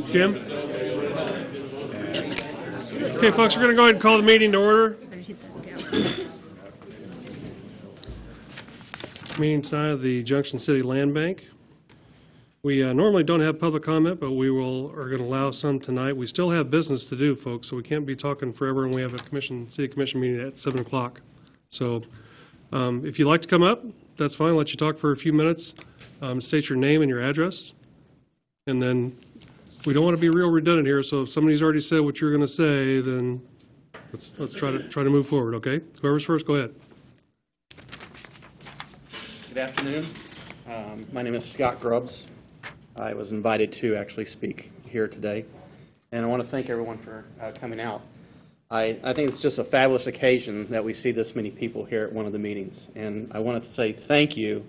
Jim? Okay, folks, we're going to go ahead and call the meeting to order. Meeting tonight of the Junction City Land Bank. We normally don't have public comment, but we are going to allow some tonight. We still have business to do, folks, so we can't be talking forever, and we have a city commission meeting at 7 o'clock. So if you'd like to come up, that's fine. I'll let you talk for a few minutes. State your name and your address. And then we don't want to be real redundant here, so if somebody's already said what you're going to say, then let's try to move forward, okay? Whoever's first, go ahead. Good afternoon. My name is Scott Grubbs. I was invited to actually speak here today, and I want to thank everyone for coming out. I think it's just a fabulous occasion that we see this many people here at one of the meetings, and I wanted to say thank you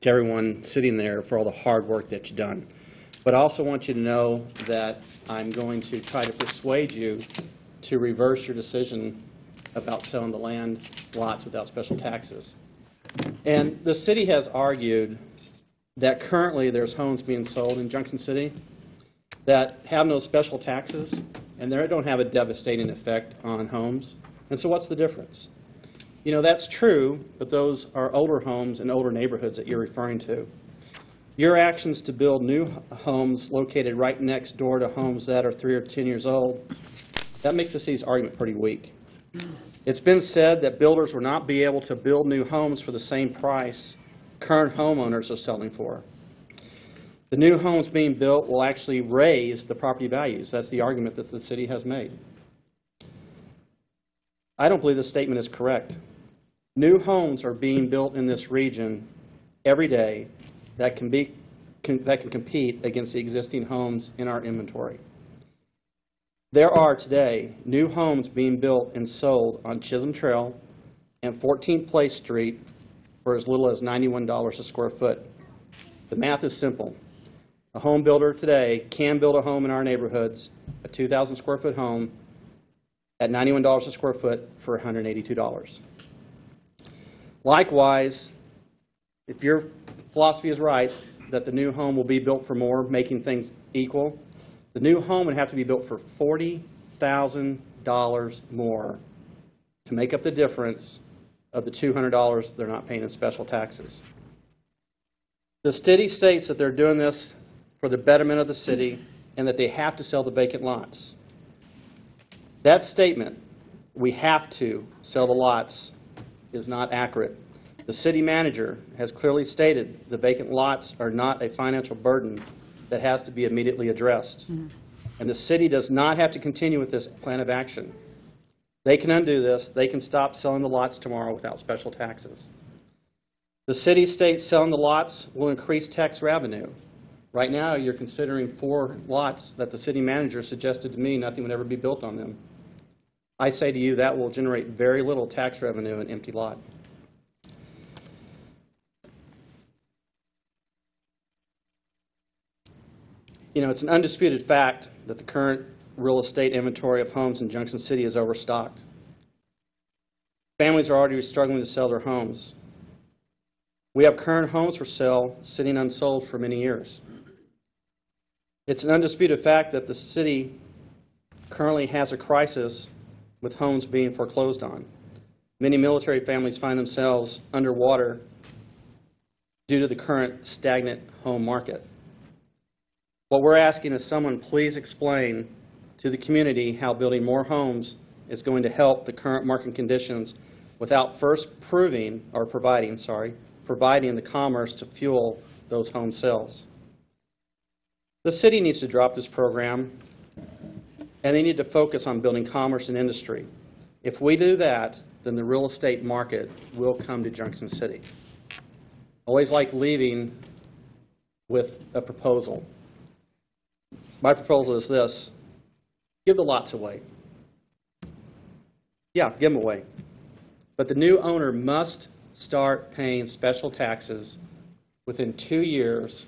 to everyone sitting there for all the hard work that you've done. But I also want you to know that I'm going to try to persuade you to reverse your decision about selling the land lots without special taxes. And the city has argued that currently there's homes being sold in Junction City that have no special taxes, and they don't have a devastating effect on homes. And so what's the difference? You know, that's true, but those are older homes in older neighborhoods that you're referring to. Your actions to build new homes located right next door to homes that are 3 or 10 years old, that makes the city's argument pretty weak. It's been said that builders will not be able to build new homes for the same price current homeowners are selling for. The new homes being built will actually raise the property values. That's the argument that the city has made. I don't believe this statement is correct. New homes are being built in this region every day that can compete against the existing homes in our inventory. There are today new homes being built and sold on Chisholm Trail and 14th Place Street for as little as $91 a square foot. The math is simple. A home builder today can build a home in our neighborhoods, a 2,000 square foot home, at $91 a square foot for $182. Likewise, if your philosophy is right, that the new home will be built for more, making things equal, the new home would have to be built for $40,000 more to make up the difference of the $200 they're not paying in special taxes. The city states that they're doing this for the betterment of the city and that they have to sell the vacant lots. That statement, we have to sell the lots, is not accurate. The city manager has clearly stated the vacant lots are not a financial burden that has to be immediately addressed. And the city does not have to continue with this plan of action. They can undo this. They can stop selling the lots tomorrow without special taxes. The city states selling the lots will increase tax revenue. Right now, you're considering 4 lots that the city manager suggested to me nothing would ever be built on them. I say to you that will generate very little tax revenue in an empty lot. You know, it's an undisputed fact that the current real estate inventory of homes in Junction City is overstocked. Families are already struggling to sell their homes. We have current homes for sale sitting unsold for many years. It's an undisputed fact that the city currently has a crisis with homes being foreclosed on. Many military families find themselves underwater due to the current stagnant home market. What we're asking is someone please explain to the community how building more homes is going to help the current market conditions without first providing the commerce to fuel those home sales. The city needs to drop this program, and they need to focus on building commerce and industry. If we do that, then the real estate market will come to Junction City. I always like leaving with a proposal. My proposal is this: give the lots away. Yeah, give them away. But the new owner must start paying special taxes within 2 years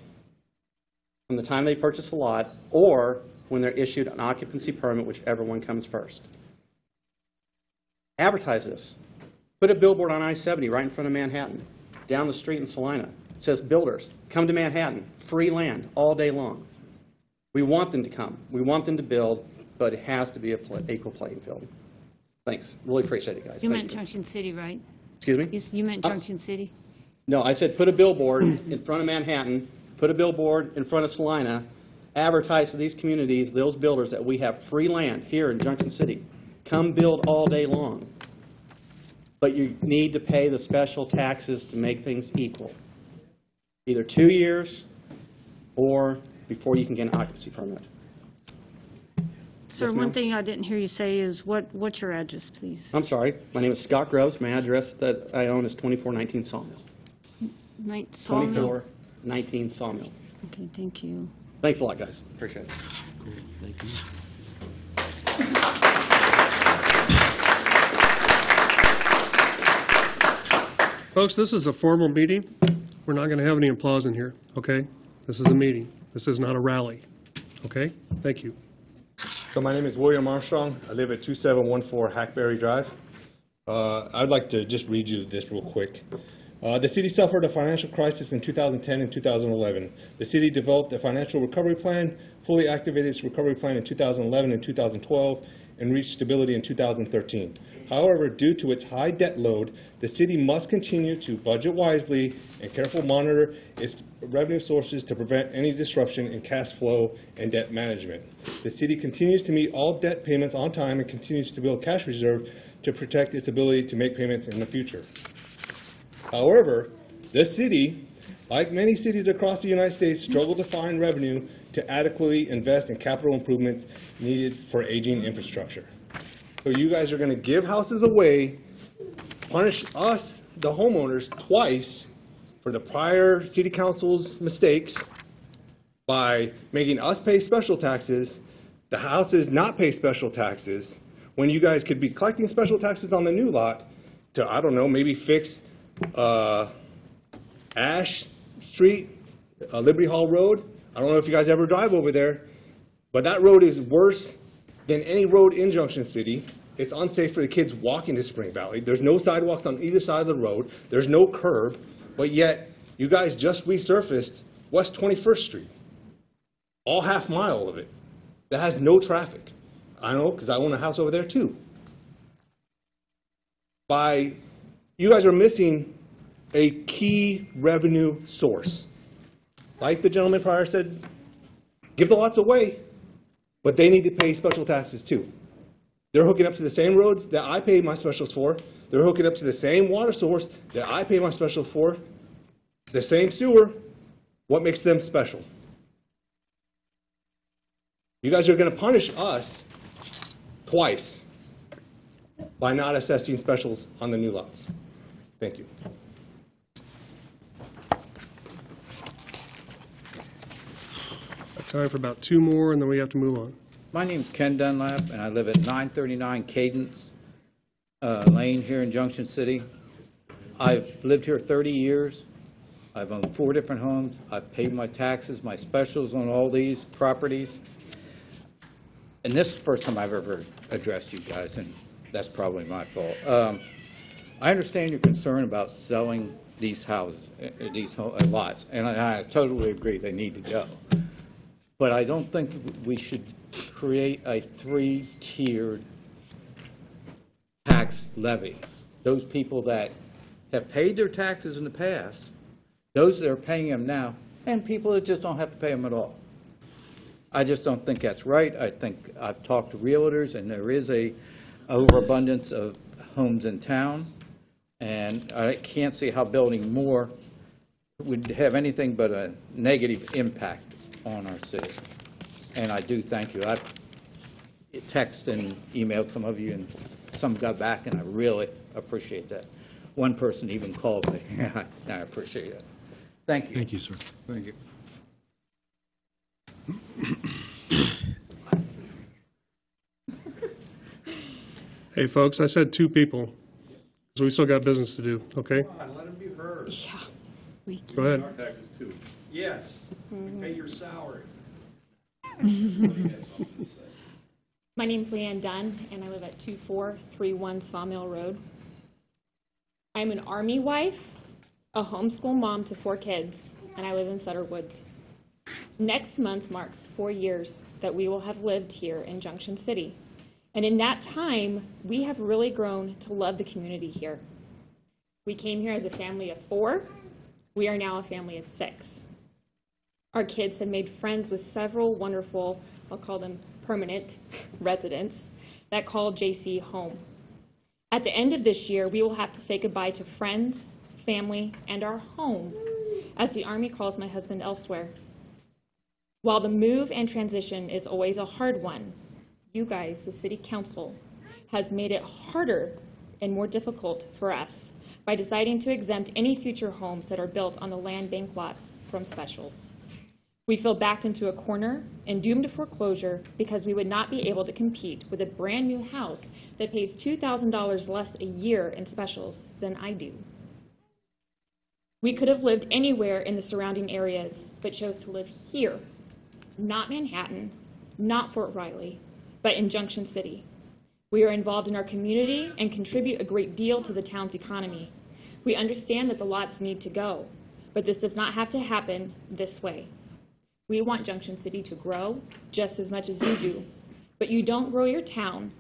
from the time they purchase the lot or when they're issued an occupancy permit, whichever one comes first. Advertise this. Put a billboard on I-70 right in front of Manhattan, down the street in Salina. It says, builders, come to Manhattan, free land all day long. We want them to come. We want them to build, but it has to be an equal playing field. Thanks. Really appreciate it, guys. You Thank meant Junction City, right? Excuse me? You meant Junction City? No, I said put a billboard in front of Manhattan, put a billboard in front of Salina, advertise to these communities, those builders, that we have free land here in Junction City. Come build all day long. But you need to pay the special taxes to make things equal. Either 2 years or before you can get an occupancy permit. Sir, Yes, ma'am? one thing I didn't hear you say is what's your address, please? I'm sorry. My name is Scott Groves. My address that I own is 2419 Sawmill. Sawmill? 2419 Sawmill. Okay, thank you. Thanks a lot, guys. Appreciate it. Thank you. Folks, this is a formal meeting. We're not going to have any applause in here, okay? This is a meeting. This is not a rally, okay? Thank you. So my name is William Armstrong. I live at 2714 Hackberry Drive. I'd like to just read you this real quick. The city suffered a financial crisis in 2010 and 2011. The city developed a financial recovery plan, fully activated its recovery plan in 2011 and 2012, and reached stability in 2013. However, due to its high debt load, the city must continue to budget wisely and carefully monitor its revenue sources to prevent any disruption in cash flow and debt management. The city continues to meet all debt payments on time and continues to build cash reserve to protect its ability to make payments in the future. However, the city, like many cities across the United States, struggled to find revenue to adequately invest in capital improvements needed for aging infrastructure. So you guys are going to give houses away, punish us, the homeowners, twice for the prior city council's mistakes by making us pay special taxes, the houses not pay special taxes, when you guys could be collecting special taxes on the new lot to, I don't know, maybe fix Ash Street, Liberty Hall Road. I don't know if you guys ever drive over there, but that road is worse than any road in Junction City. It's unsafe for the kids walking to Spring Valley. There's no sidewalks on either side of the road. There's no curb, but yet you guys just resurfaced West 21st Street, all half mile of it, that has no traffic. I know, because I own a house over there too. You guys are missing a key revenue source. Like the gentleman prior said, give the lots away, but they need to pay special taxes too. They're hooking up to the same roads that I pay my specials for. They're hooking up to the same water source that I pay my specials for. The same sewer. What makes them special? You guys are going to punish us twice by not assessing specials on the new lots. Thank you. Time for about two more, and then we have to move on. My name's Ken Dunlap, and I live at 939 Cadence Lane here in Junction City. I've lived here 30 years. I've owned 4 different homes. I've paid my taxes, my specials on all these properties. And this is the first time I've ever addressed you guys, and that's probably my fault. I understand your concern about selling these houses, these lots, and I totally agree they need to go. But I don't think we should create a 3-tiered tax levy. Those people that have paid their taxes in the past, those that are paying them now, and people that just don't have to pay them at all. I just don't think that's right. I think I've talked to realtors, and there is a overabundance of homes in town, and I can't see how building more would have anything but a negative impact on our city. And I do thank you. I've texted and emailed some of you, and some got back, and I really appreciate that. One person even called me. I appreciate it. Thank you. Thank you, sir. Thank you. Hey, folks, I said 2 people, so we still got business to do, okay? Let him be heard. Yeah. We Go ahead. Our taxes too. Yes, we pay your salaries. My name's Leanne Dunn, and I live at 2431 Sawmill Road. I'm an Army wife, a homeschool mom to 4 kids, and I live in Sutter Woods. Next month marks 4 years that we will have lived here in Junction City. And in that time, we have really grown to love the community here. We came here as a family of 4. We are now a family of 6. Our kids have made friends with several wonderful, I'll call them permanent residents, that call JC home. At the end of this year, we will have to say goodbye to friends, family, and our home, as the Army calls my husband elsewhere. While the move and transition is always a hard one, you guys, the City Council, has made it harder and more difficult for us by deciding to exempt any future homes that are built on the land bank lots from specials. We feel backed into a corner and doomed to foreclosure because we would not be able to compete with a brand new house that pays $2,000 less a year in specials than I do. We could have lived anywhere in the surrounding areas, but chose to live here, not Manhattan, not Fort Riley, but in Junction City. We are involved in our community and contribute a great deal to the town's economy. We understand that the lots need to go, but this does not have to happen this way. We want Junction City to grow just as much as you do, but you don't grow your town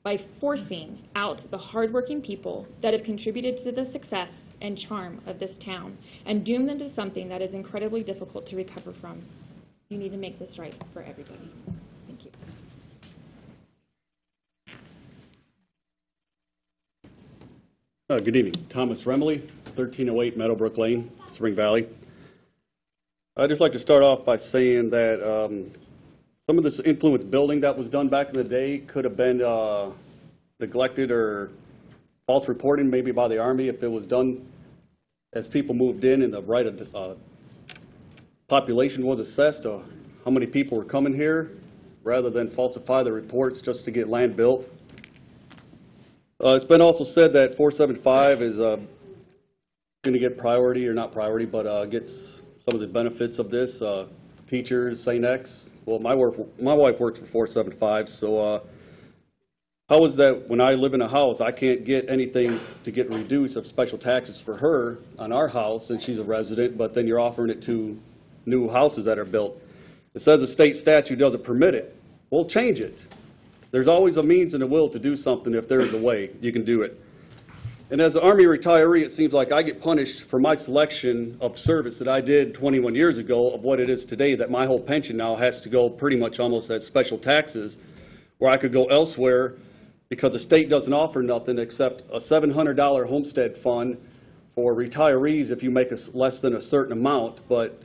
by forcing out the hardworking people that have contributed to the success and charm of this town and doom them to something that is incredibly difficult to recover from. You need to make this right for everybody. Thank you. Good evening. Thomas Remley, 1308 Meadowbrook Lane, Spring Valley. I'd just like to start off by saying that some of this influence building that was done back in the day could have been neglected or false reporting maybe by the Army if it was done as people moved in and the right of population was assessed, how many people were coming here, rather than falsify the reports just to get land built. It's been also said that 475 is going to get priority, or not priority, but gets some of the benefits of this. Teachers, St. X. Well, my wife works for 475, so how is that when I live in a house, I can't get anything to get reduced of special taxes for her on our house, and she's a resident, but then you're offering it to new houses that are built. It says a state statute doesn't permit it. Well, change it. There's always a means and a will to do something. If there is a way, you can do it. And as an Army retiree, it seems like I get punished for my selection of service that I did 21 years ago of what it is today, that my whole pension now has to go pretty much almost as special taxes, where I could go elsewhere because the state doesn't offer nothing except a $700 homestead fund for retirees if you make less than a certain amount. But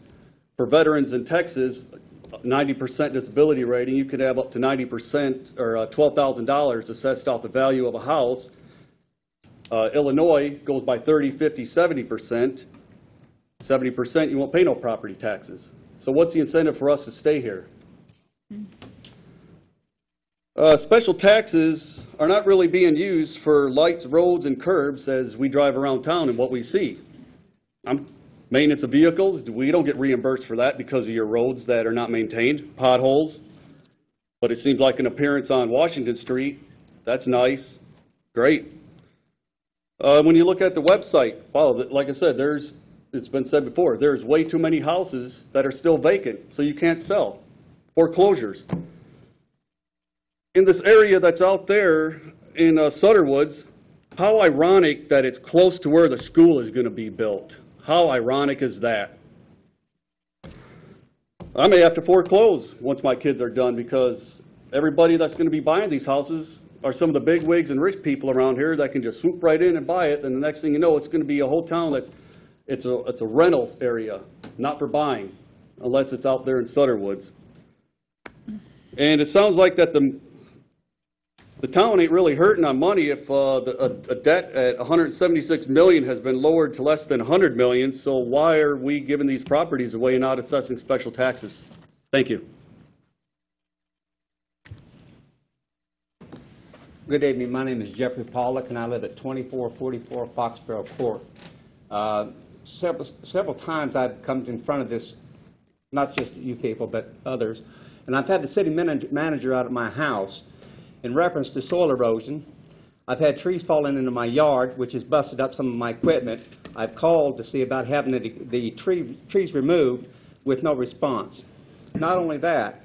for veterans in Texas, 90% disability rating, you could have up to 90% or $12,000 assessed off the value of a house. Illinois goes by 30, 50, 70%. 70% you won't pay no property taxes. So what's the incentive for us to stay here? Special taxes are not really being used for lights, roads, and curbs as we drive around town and what we see. Maintenance of vehicles, we don't get reimbursed for that because of your roads that are not maintained, potholes. But it seems like an appearance on Washington Street, that's nice, great. When you look at the website, wow, like I said, it's been said before, there's way too many houses that are still vacant, so you can't sell. Foreclosures. In this area that's out there in Sutter Woods, how ironic that it's close to where the school is going to be built. How ironic is that? I may have to foreclose once my kids are done because everybody that's going to be buying these houses are some of the big wigs and rich people around here that can just swoop right in and buy it, and the next thing you know, it's going to be a whole town it's a rental area, not for buying, unless it's out there in Sutter Woods. And it sounds like that the town ain't really hurting on money if a debt at $176 million has been lowered to less than $100 million. So why are we giving these properties away and not assessing special taxes? Thank you. Good evening. My name is Jeffrey Pollock, and I live at 2444 Foxborough Court. Several times I've come in front of this, not just you people, but others, and I've had the city manager out at my house in reference to soil erosion. I've had trees falling into my yard, which has busted up some of my equipment. I've called to see about having the trees removed with no response. not only that,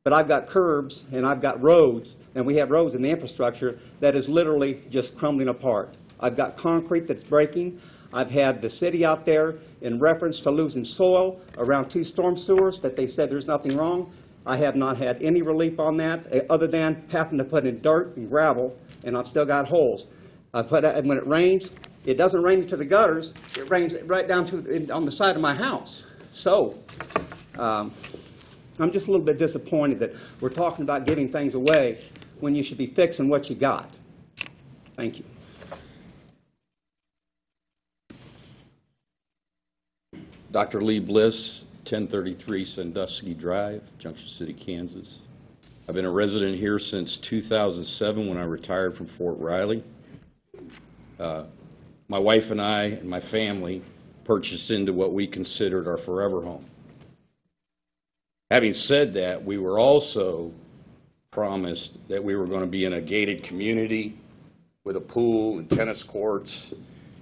but I've got curbs and I've got roads, and we have roads in the infrastructure that is literally just crumbling apart. I've got concrete that's breaking. I've had the city out there in reference to losing soil around 2 storm sewers that they said there's nothing wrong. I have not had any relief on that other than having to put in dirt and gravel, and I've still got holes. And when it rains, it doesn't rain into the gutters. It rains right down on the side of my house. So I'm just a little bit disappointed that we're talking about giving things away when you should be fixing what you got. Thank you. Dr. Lee Bliss, 1033 Sandusky Drive, Junction City, Kansas. I've been a resident here since 2007 when I retired from Fort Riley. My wife and I and my family purchased into what we considered our forever home. Having said that, we were also promised that we were going to be in a gated community with a pool and tennis courts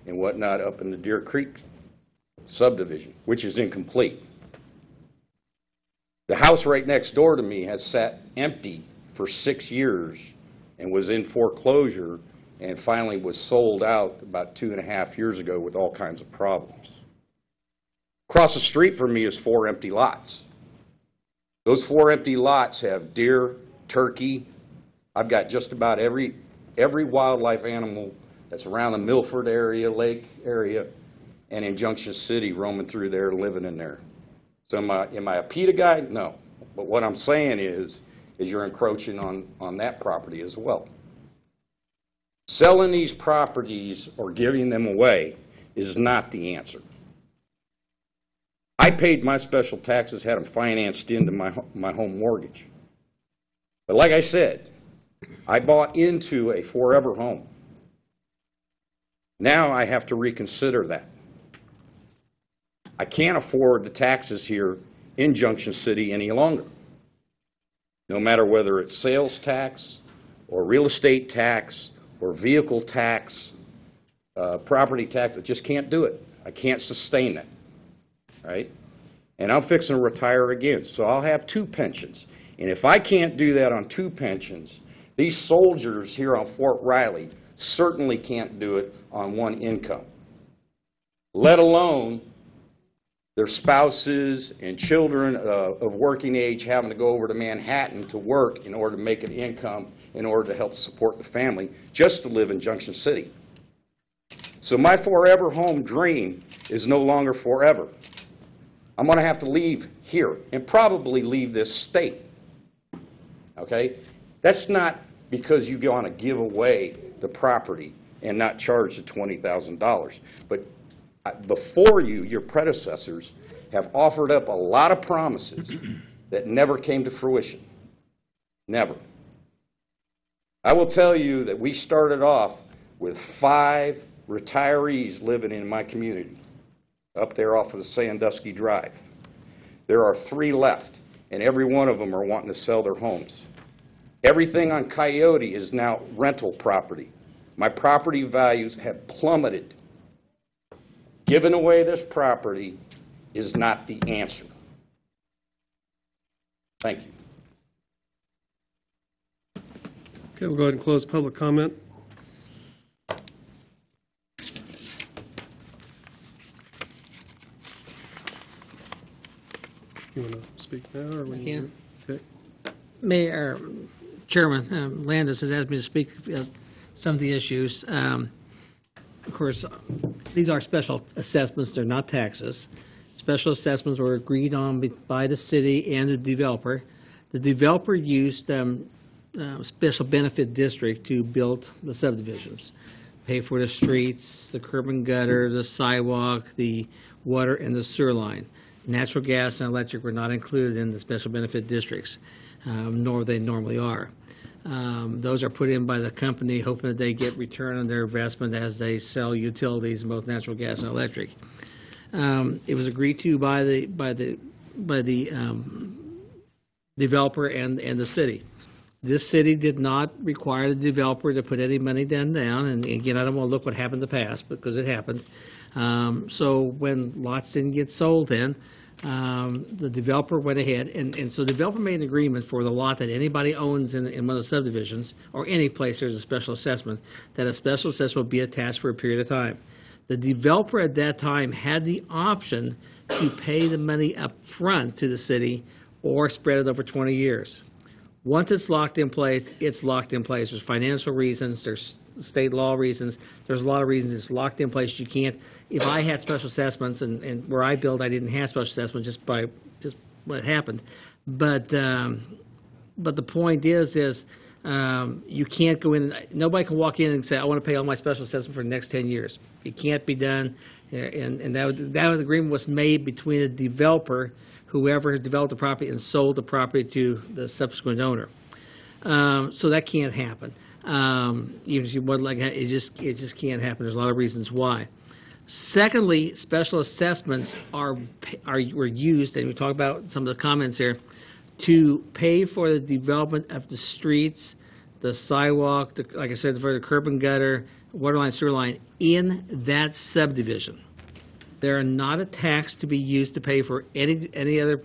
and whatnot up in the Deer Creek subdivision, which is incomplete. The house right next door to me has sat empty for 6 years and was in foreclosure and finally was sold out about 2.5 years ago with all kinds of problems. Across the street from me is 4 empty lots. Those 4 empty lots have deer, turkey. I've got just about every wildlife animal that's around the Milford area, Lake area, and in Junction City roaming through there, living in there. So am I a PETA guy? No. But what I'm saying is you're encroaching on that property as well. Selling these properties or giving them away is not the answer. I paid my special taxes, had them financed into my home mortgage. But like I said, I bought into a forever home. Now I have to reconsider that. I can't afford the taxes here in Junction City any longer. No matter whether it's sales tax or real estate tax or vehicle tax, property tax, I just can't do it. I can't sustain that, right? And I'm fixing to retire again, so I'll have 2 pensions. And if I can't do that on 2 pensions, these soldiers here on Fort Riley certainly can't do it on 1 income, let alone their spouses and children of working age having to go over to Manhattan to work in order to make an income, in order to help support the family, just to live in Junction City. So my forever home dream is no longer forever. I'm going to have to leave here and probably leave this state. Okay? That's not because you want to give away the property and not charge the $20,000. But before you, your predecessors, have offered up a lot of promises that never came to fruition. Never. I will tell you that we started off with 5 retirees living in my community up there off of the Sandusky Drive. There are 3 left, and every one of them are wanting to sell their homes. Everything on Coyote is now rental property. My property values have plummeted. Giving away this property is not the answer. Thank you. Okay, we'll go ahead and close public comment. You want to speak now, or when you can. Okay. Mayor, Chairman Landis has asked me to speak on some of the issues. Of course, these are special assessments. They're not taxes. Special assessments were agreed on by the city and the developer. The developer used special benefit district to build the subdivisions, pay for the streets, the curb and gutter, the sidewalk, the water, and the sewer line. Natural gas and electric were not included in the special benefit districts, nor they normally are. Those are put in by the company, hoping that they get return on their investment as they sell utilities, both natural gas and electric. It was agreed to by the developer and the city. This city did not require the developer to put any money down. And again, I don't want to look what happened in the past because it happened. So when lots didn't get sold, then The developer went ahead, and so the developer made an agreement for the lot that anybody owns in one of the subdivisions, or any place there's a special assessment, that a special assessment will be attached for a period of time. The developer at that time had the option to pay the money up front to the city or spread it over 20 years. Once it's locked in place, it's locked in place. There's financial reasons, there's state law reasons, there's a lot of reasons it's locked in place. You can't, if I had special assessments, and where I build, I didn't have special assessments just what happened. But the point is you can't go in, nobody can walk in and say, I want to pay all my special assessment for the next 10 years. It can't be done, and that agreement was made between the developer, whoever developed the property and sold the property to the subsequent owner. So that can't happen. Even if you would like it just can't happen. There's a lot of reasons why. Secondly, special assessments were used, and we talk about some of the comments here, to pay for the development of the streets, the sidewalk, like I said, for the curb and gutter, water line, sewer line in that subdivision. They are not a tax to be used to pay for any other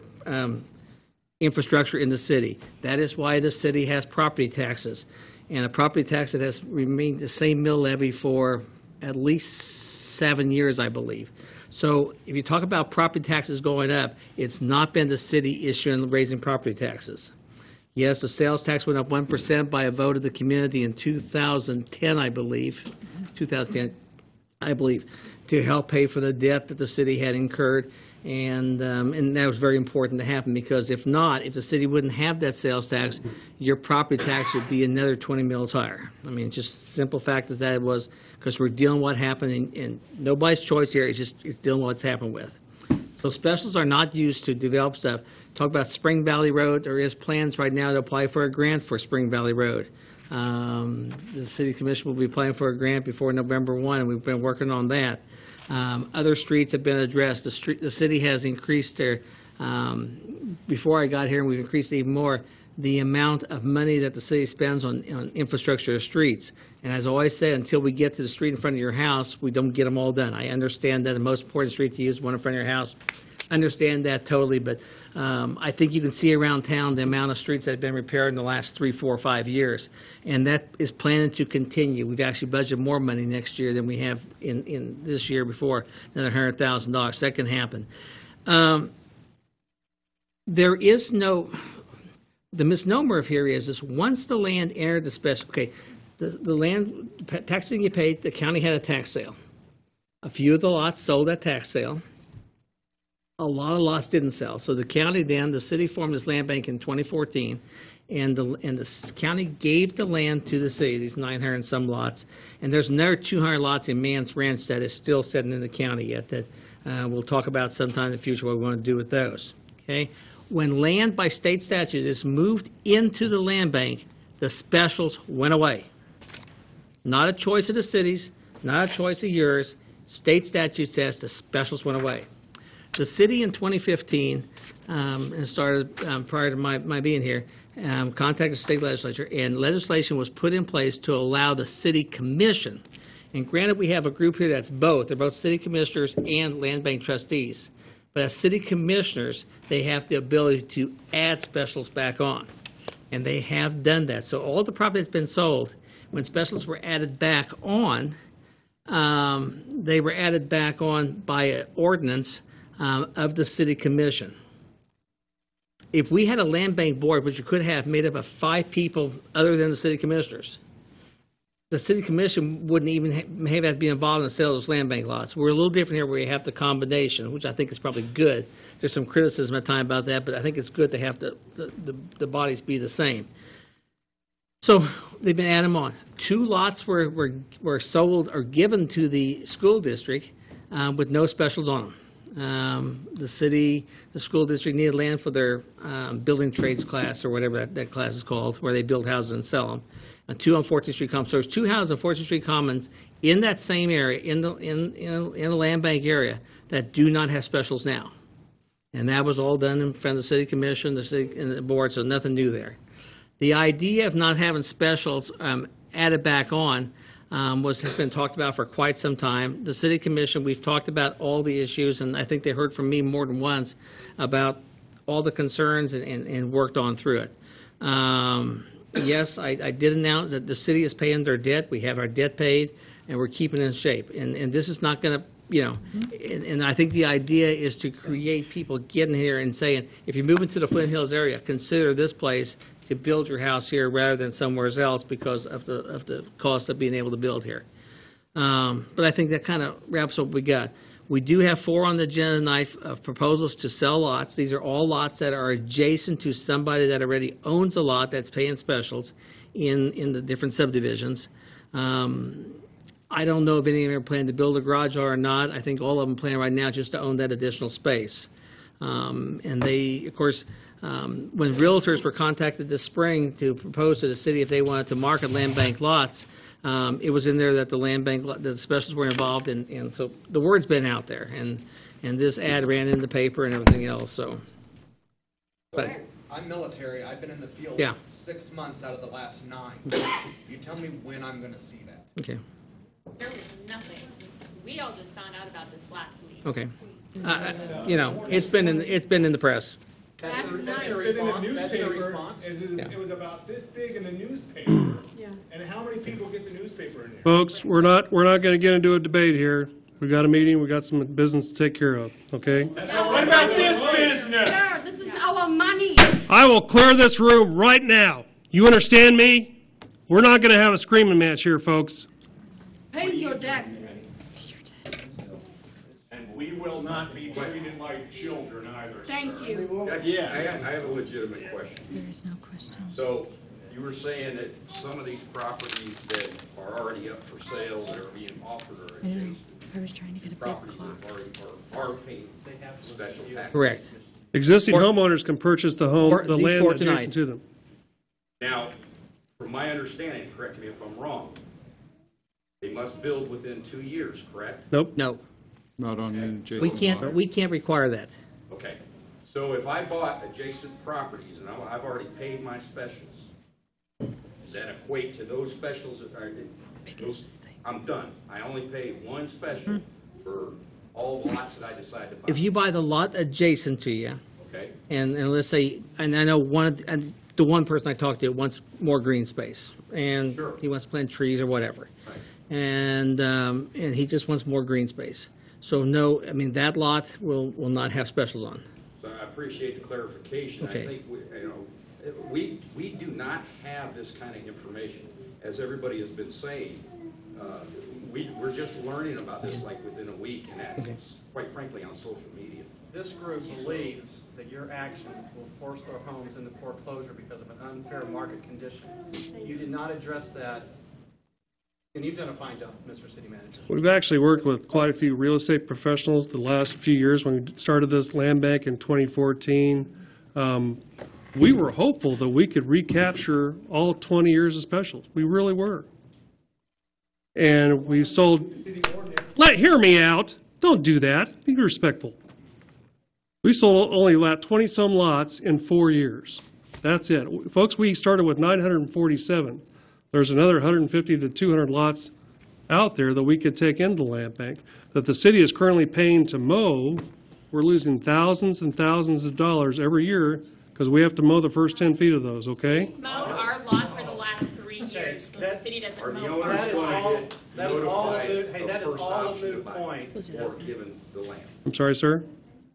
infrastructure in the city. That is why the city has property taxes, and a property tax that has remained the same mill levy for at least 7 years, I believe. So if you talk about property taxes going up, it's not been the city issuing and raising property taxes. Yes, the sales tax went up 1% by a vote of the community in 2010, I believe, to help pay for the debt that the city had incurred, and that was very important to happen, because if not, if the city wouldn't have that sales tax, your property tax would be another 20 mils higher. I mean, just simple fact is that it was, because we're dealing with what happened, and nobody's choice here, it's dealing with what's happened with. So specials are not used to develop stuff. Talk about Spring Valley Road. There is plans right now to apply for a grant for Spring Valley Road. The City Commission will be applying for a grant before November 1, and we've been working on that. Other streets have been addressed. The city has increased their, before I got here, and we've increased even more, the amount of money that the city spends on infrastructure of streets. And as I always say, until we get to the street in front of your house, we don't get them all done. I understand that the most important street to use is one in front of your house. I understand that totally, but I think you can see around town the amount of streets that have been repaired in the last 3, 4, 5 years, and that is planning to continue. We've actually budgeted more money next year than we have in this year before, another $100,000. That can happen. There is no, the misnomer of here is once the land entered the special, okay, the land tax didn't get paid, the county had a tax sale. A few of the lots sold at tax sale. A lot of lots didn't sell. So the county then, the city formed this land bank in 2014, and the county gave the land to the city, these 900 and some lots. And there's another 200 lots in Mann's Ranch that is still sitting in the county yet that we'll talk about sometime in the future what we want to do with those. Okay? When land by state statute is moved into the land bank, the specials went away. Not a choice of the cities, not a choice of yours. State statute says the specials went away. The city in 2015, and started prior to my being here, contacted the state legislature, and legislation was put in place to allow the city commission. And granted, we have a group here that's both. They're both city commissioners and land bank trustees. But as city commissioners, they have the ability to add specials back on. And they have done that. So all the property that's been sold, when specials were added back on, they were added back on by an ordinance of the city commission. If we had a land bank board, which we could have made up of 5 people other than the city commissioners, the city commission wouldn't even have to be involved in the sale of those land bank lots. We're a little different here where we have the combination, which I think is probably good. There's some criticism at times about that, but I think it's good to have the bodies be the same. So they've been adding them on. 2 lots were sold or given to the school district with no specials on them. The school district needed land for their building trades class, or whatever that class is called, where they build houses and sell them. 2 on 14th Street Commons. So there's 2 houses on 14th Street Commons in that same area, in the land bank area, that do not have specials now. And that was all done in front of the city commission, the city and the board, so nothing new there. The idea of not having specials added back on, has been talked about for quite some time. The city commission, we've talked about all the issues, and I think they heard from me more than once about all the concerns and worked on through it. Yes, I did announce that the city is paying their debt. We have our debt paid, and we're keeping it in shape. And this is not going to, and I think the idea is to create people getting here and saying, if you move into the Flint Hills area, consider this place to build your house here rather than somewhere else because of the cost of being able to build here. But I think that kind of wraps up what we got. We do have 4 on the agenda tonight of proposals to sell lots. These are all lots that are adjacent to somebody that already owns a lot that's paying specials in the different subdivisions. I don't know if any of them are planning to build a garage or not. I think all of them plan right now just to own that additional space. And they, of course, when realtors were contacted this spring to propose to the city if they wanted to market land bank lots, it was in there that the land bank, the specials were involved, and so the word's been out there, and this ad ran in the paper and everything else, so. But, I'm military, I've been in the field Yeah. 6 months out of the last 9. You tell me when I'm gonna see that. okay, There was nothing. We all just found out about this last week. okay. It's been in the press. That's your In the response? That's your newspaper, response? it was about this big in the newspaper. And how many people get the newspaper in here? Folks, we're not going to get into a debate here. We've got a meeting, we've got some business to take care of, okay? What about this business? Sir, this is our money. I will clear this room right now. You understand me? We're not going to have a screaming match here, folks. Pay your debt. And we will not be treated like children either, Thank you. Yeah, I have a legitimate question. There is no question. So you were saying that some of these properties that are already up for sale, that are being offered are adjacent I was trying to get a big properties clock. that are paying special taxes. Correct. Existing homeowners can purchase the These land 4 adjacent tonight. to them. Now, from my understanding, correct me if I'm wrong, they must build within 2 years, correct? Nope. No, Not on the adjacent we can't require that. Okay, so if I bought adjacent properties and I've already paid my specials, does that equate to those specials? I'm done. I only pay one special for all the lots that I decide to buy. If you buy the lot adjacent to you, Okay, and let's say, and I know the one person I talked to wants more green space, and Sure. he wants to plant trees or whatever, right. and he just wants more green space. So no, I mean, that lot will not have specials on. So I appreciate the clarification. Okay. I think, we do not have this kind of information. As everybody has been saying, we're just learning about this like within a week, and that's, quite frankly, on social media. This group believes that your actions will force their homes into foreclosure because of an unfair market condition. You did not address that, and you've done a fine job, Mr. City Manager. We've actually worked with quite a few real estate professionals the last few years. When we started this land bank in 2014, we were hopeful that we could recapture all 20 years of specials. We really were. And we sold, hear me out. Don't do that. Be respectful. We sold only about 20-some lots in 4 years. That's it. Folks, we started with 947. There's another 150 to 200 lots out there that we could take into the land bank that the city is currently paying to mow. We're losing thousands and thousands of dollars every year because we have to mow the first 10 feet of those, okay? Mowed our lot for the last 3 years, and the city doesn't Are the mow owners our That is going lot. all- to get that is all notified moot- hey, of that is first all a option to moot buy point. or given the land? I'm sorry, sir?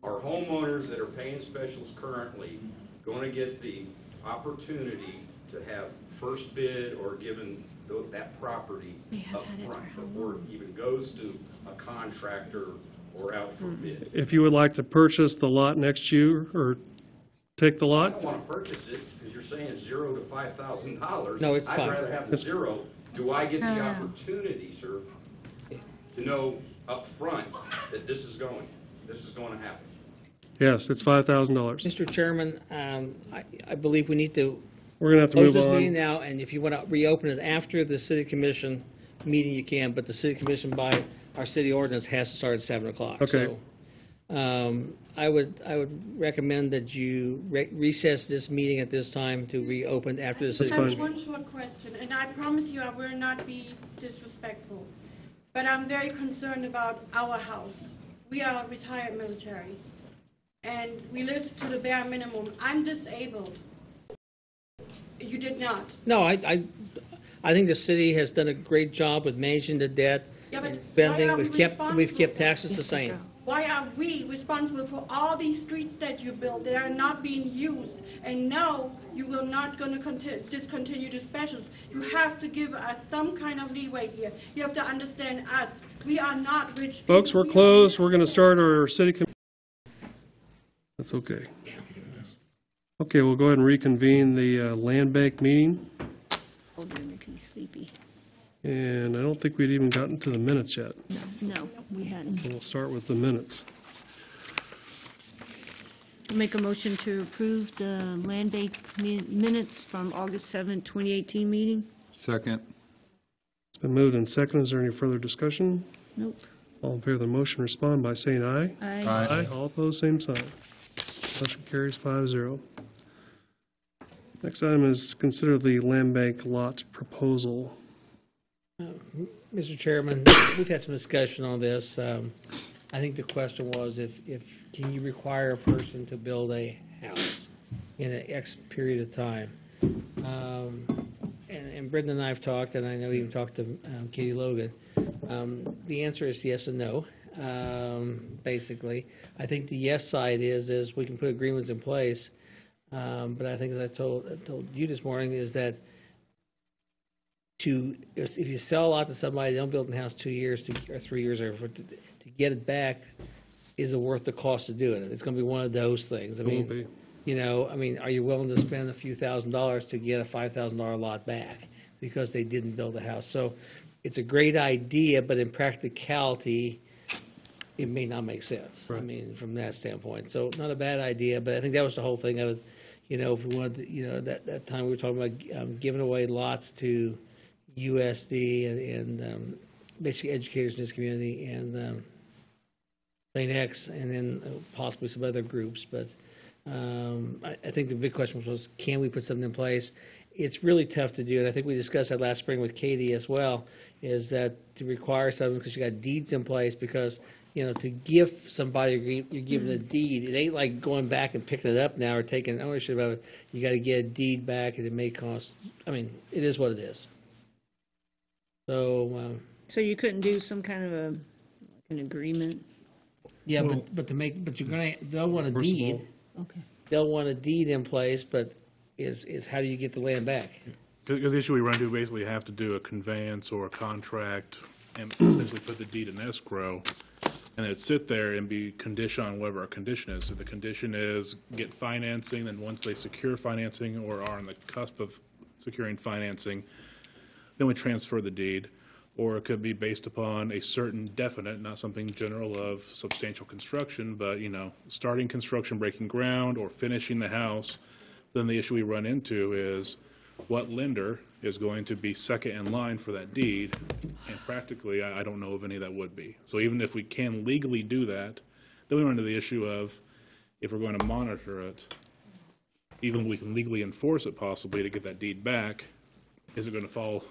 Are homeowners that are paying specials currently going to get the opportunity to have first bid or given that property up front before it even goes to a contractor or out for bid? If you would like to purchase the lot next to you or take the I lot, don't want to purchase it because you're saying $0 to $5,000. No, it's I'd fine. rather have the zero. Do I get the opportunity, sir, to know up front that this is going to happen? yes, it's $5,000. Mr. Chairman, I believe we need to We're going to have to close move this meeting on. now, and if you want to reopen it after the city commission meeting, you can, but the city commission by our city ordinance has to start at 7 o'clock. Okay. So, I would recommend that you recess this meeting at this time to reopen after the city I have commission. one short question, and I promise you I will not be disrespectful, but I'm very concerned about our house. We are retired military, and we live to the bare minimum. I'm disabled. You did not. No, I think the city has done a great job with managing the debt Yeah, but and spending. why are we We've kept responsible? taxes the same. Why are we responsible for all these streets that you built? They are not being used. And no, you will not going to discontinue the specials. You have to give us some kind of leeway here. You have to understand us. We are not rich people. Folks, we're We are- closed. We're going to start our That's okay. Okay, we'll go ahead and reconvene the land bank meeting. Oh, they're making me sleepy. And I don't think we'd even gotten to the minutes yet. No, we hadn't. So we'll start with the minutes. Make a motion to approve the land bank minutes from August 7, 2018 meeting? Second. It's been moved and seconded. Is there any further discussion? Nope. All in favor of the motion, respond by saying aye. Aye. All opposed, same sign. Motion carries 5-0. Next item is consider the land bank lot proposal. Mr. Chairman, we've had some discussion on this. I think the question was can you require a person to build a house in an X period of time? And Brendan and I have talked, and I know you even talked to Katie Logan. The answer is yes and no, basically. I think the yes side is we can put agreements in place, but I think as I told you this morning is that if you sell a lot to somebody, they don't build a house 2 years or 3 years, or to get it back, is it worth the cost of doing it? It's going to be one of those things. I mean, are you willing to spend a few $1,000s to get a $5,000 lot back because they didn't build a house? So it's a great idea, but in practicality, it may not make sense. Right. I mean, from that standpoint. So not a bad idea, but I think that was the whole thing of it. If we wanted to, that time we were talking about giving away lots to USD and basically educators in this community and St. X, and then possibly some other groups. But I think the big question was, can we put something in place? It's really tough to do, and I think we discussed that last spring with Katie as well, is that to require something because you got deeds in place, because to give somebody, you're giving a deed. It ain't like going back and picking it up now or taking ownership of it. You got to get a deed back, and it may cost. I mean, it is what it is. So. So you couldn't do some kind of an agreement? Yeah, but they'll want a deed. Okay. They'll want a deed in place, but is how do you get the land back? Because the issue we run into, basically have to do a conveyance or a contract and essentially put the deed in escrow, and it'd sit there and be conditioned on whatever our condition is. If the condition is get financing, then once they secure financing or are on the cusp of securing financing, then we transfer the deed. Or it could be based upon a certain definite, not something general of substantial construction, but, starting construction, breaking ground, or finishing the house. Then the issue we run into is what lender is going to be second in line for that deed, and practically, I don't know of any that would be. So even if we can legally do that, then we run into the issue of, if we're going to monitor it, even we can legally enforce it possibly to get that deed back, is it going to fall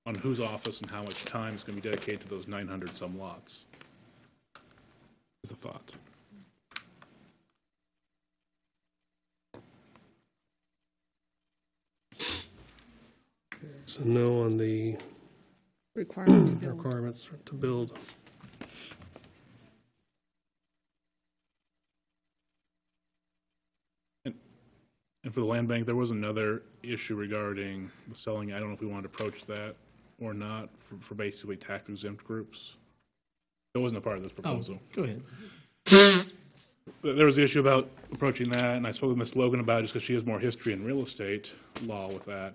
on whose office and how much time is going to be dedicated to those 900 some lots? Is a thought. So no on the requirements to build. And for the land bank, there was another issue regarding the selling. I don't know if we want to approach that or not for basically tax exempt groups. It wasn't a part of this proposal. Go ahead. There was the issue about approaching that, and I spoke with Ms. Logan about it just because she has more history in real estate law with that.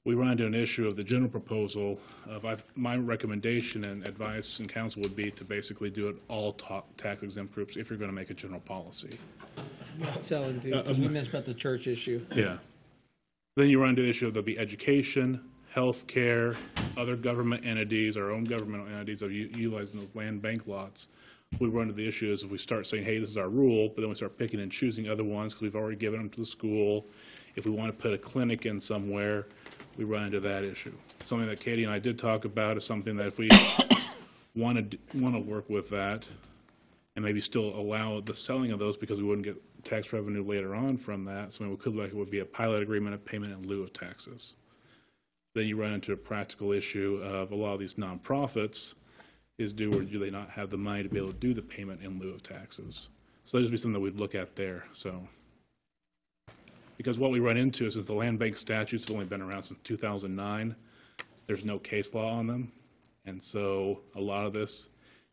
We run into an issue of the general proposal of my recommendation and advice and counsel would be to basically do it all tax exempt groups if you're going to make a general policy. Not selling to, because we missed about the church issue. Yeah. Then you run into the issue of there'll be education, healthcare, other government entities, our own governmental entities of utilizing those land bank lots. we run into the issue is if we start saying, hey, this is our rule, but then we start picking and choosing other ones because we've already given them to the school. If we want to put a clinic in somewhere, we run into that issue. Something that Katie and I did talk about is something that if we want to work with that and maybe still allow the selling of those because we wouldn't get tax revenue later on from that, something we could like it would be a pilot agreement of payment in lieu of taxes. Then you run into a practical issue of a lot of these nonprofits is do or do they not have the money to be able to do the payment in lieu of taxes. So that'd just be something that we'd look at there. So, because what we run into is since the land bank statutes have only been around since 2009, there's no case law on them. And so a lot of this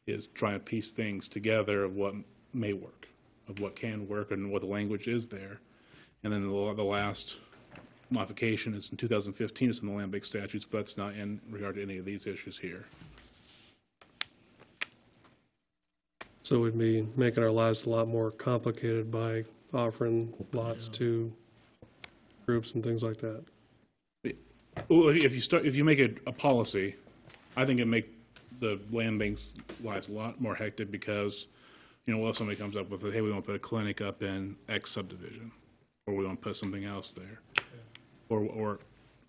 is trying to piece things together of what may work, of what can work and what the language is there. And then the last modification is in 2015, it's in the land bank statutes, but that's not in regard to any of these issues here. So we'd be making our lives a lot more complicated by offering lots to groups and things like that. Well, if you make it a policy, I think it make the land bank's lives a lot more hectic because, you know, what if somebody comes up with, hey, we want to put a clinic up in X subdivision, or we want to put something else there, or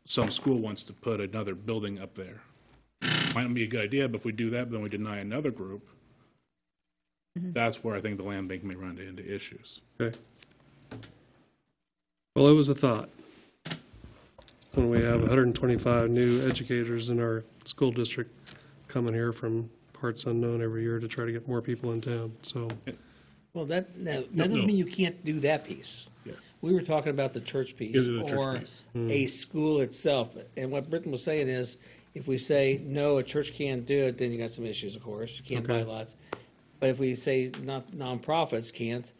some school wants to put another building up there. Might not be a good idea, but if we do that, then we deny another group. That's where I think the land bank may run into issues. Okay. Well, it was a thought. When we have 125 new educators in our school district coming here from parts unknown every year to try to get more people in town, so. Well, that doesn't mean you can't do that piece. Yeah. We were talking about the church piece Yeah, the church or piece. a school itself. And what Britton was saying is, if we say, no, a church can't do it, then you got some issues, of course. You can't buy lots. But if we say nonprofits can't,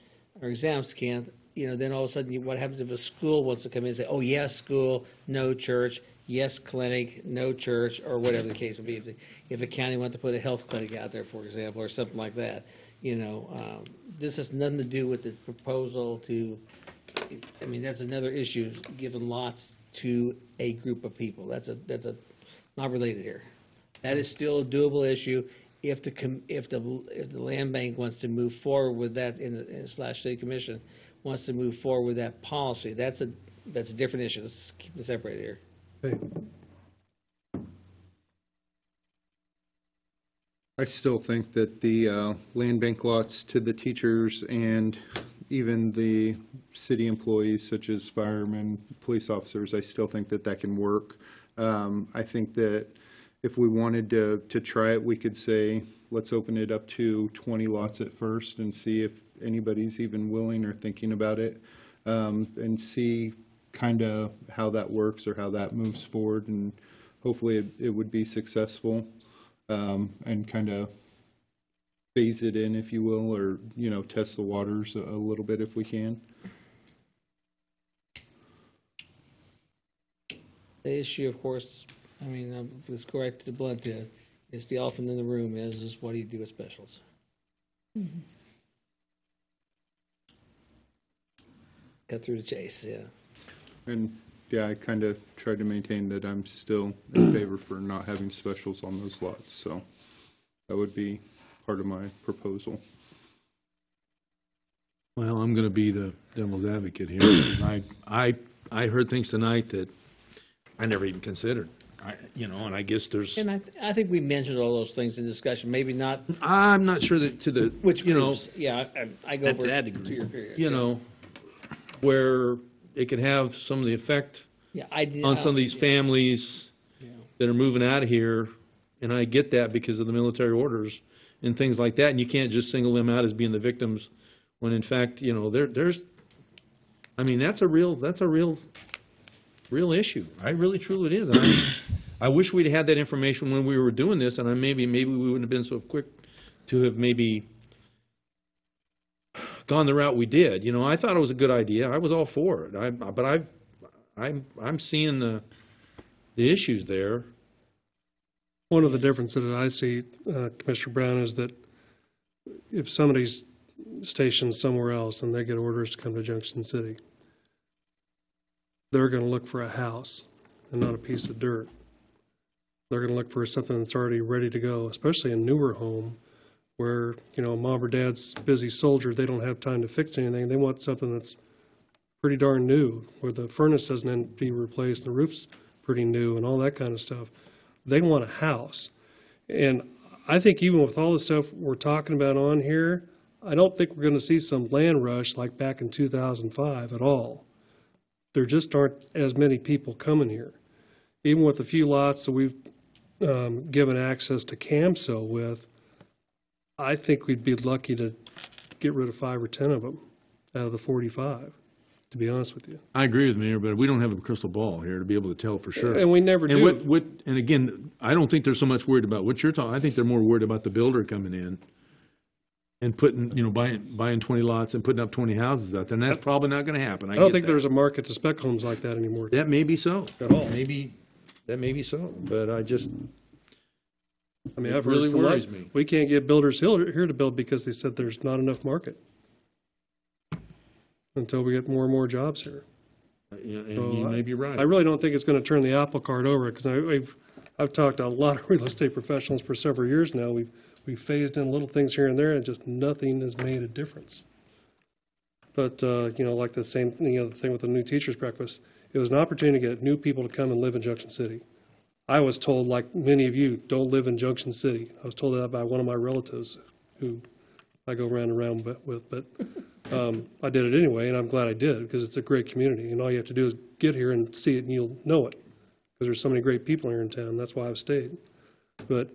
or exams can't, you know, then all of a sudden, what happens if a school wants to come in and say, oh, yes, school, no church, yes, clinic, no church, or whatever the case would be. If a county wanted to put a health clinic out there, for example, or something like that, you know, this has nothing to do with the proposal to, I mean, that's another issue, giving lots to a group of people. That's not related here. That is still a doable issue if the land bank wants to move forward with that in slash city commission wants to move forward with that policy. That's a different issue. Let's keep it separated here. Okay. I still think that the land bank lots to the teachers and even the city employees such as firemen, police officers, I still think that that can work. I think that if we wanted to try it, we could say, let's open it up to 20 lots at first and see if anybody's even willing or thinking about it, and see kind of how that works or how that moves forward, and hopefully it would be successful, and kind of phase it in, if you will, or, you know, test the waters a little bit if we can. The issue, of course, I mean, let's go right to the blunt end. It's the elephant in the room is what do you do with specials? Cut through the chase, yeah. And yeah, I kind of tried to maintain that I'm still in favor for not having specials on those lots, so that would be part of my proposal. Well, I'm going to be the devil's advocate here. And I heard things tonight that I never even considered. And I guess there's. And I think we mentioned all those things in discussion. Maybe not. I'm not sure that to the Which groups, yeah, I go at over that to degree. your period. You know, where it could have some of the effect on some of these families that are moving out of here, and I get that because of the military orders and things like that, and you can't just single them out as being the victims when in fact, you know, there's. I mean, that's a real real issue. I really, truly it is. I wish we'd had that information when we were doing this, and maybe we wouldn't have been so quick to have maybe gone the route we did. You know, I thought it was a good idea. I was all for it. But I'm seeing the issues there. One of the differences that I see, Commissioner Brown, is that if somebody's stationed somewhere else and they get orders to come to Junction City, they're going to look for a house and not a piece of dirt. They're going to look for something that's already ready to go, especially a newer home where, mom or dad's busy soldier, they don't have time to fix anything. They want something that's pretty darn new, where the furnace doesn't need to be replaced, the roof's pretty new, and all that kind of stuff. They want a house. And I think even with all the stuff we're talking about on here, I don't think we're going to see some land rush like back in 2005 at all. There just aren't as many people coming here. Even with the few lots that we've given access to CAMSO with, I think we'd be lucky to get rid of 5 or 10 of them out of the 45, to be honest with you. I agree with Mayor, but we don't have a crystal ball here to be able to tell for sure. And we never do. And again, I don't think they're so much worried about what you're talking. I think they're more worried about the builder coming in and putting, buying 20 lots and putting up 20 houses out there, and that's probably not going to happen. I don't think there's a market to spec homes like that anymore. That may be so. At all. That may be so, but I've heard really from worries me. We can't get builders here to build because they said there's not enough market until we get more and more jobs here. And you may be right. I really don't think it's going to turn the apple cart over, because I've talked to a lot of real estate professionals for several years now. We've phased in little things here and there, and just nothing has made a difference. But, like the same, the thing with the new teacher's breakfast, it was an opportunity to get new people to come and live in Junction City. I was told, like many of you, don't live in Junction City. I was told that by one of my relatives who I go round and round with, but I did it anyway, and I'm glad I did, because it's a great community, and all you have to do is get here and see it, and you'll know it, because there's so many great people here in town. That's why I've stayed. But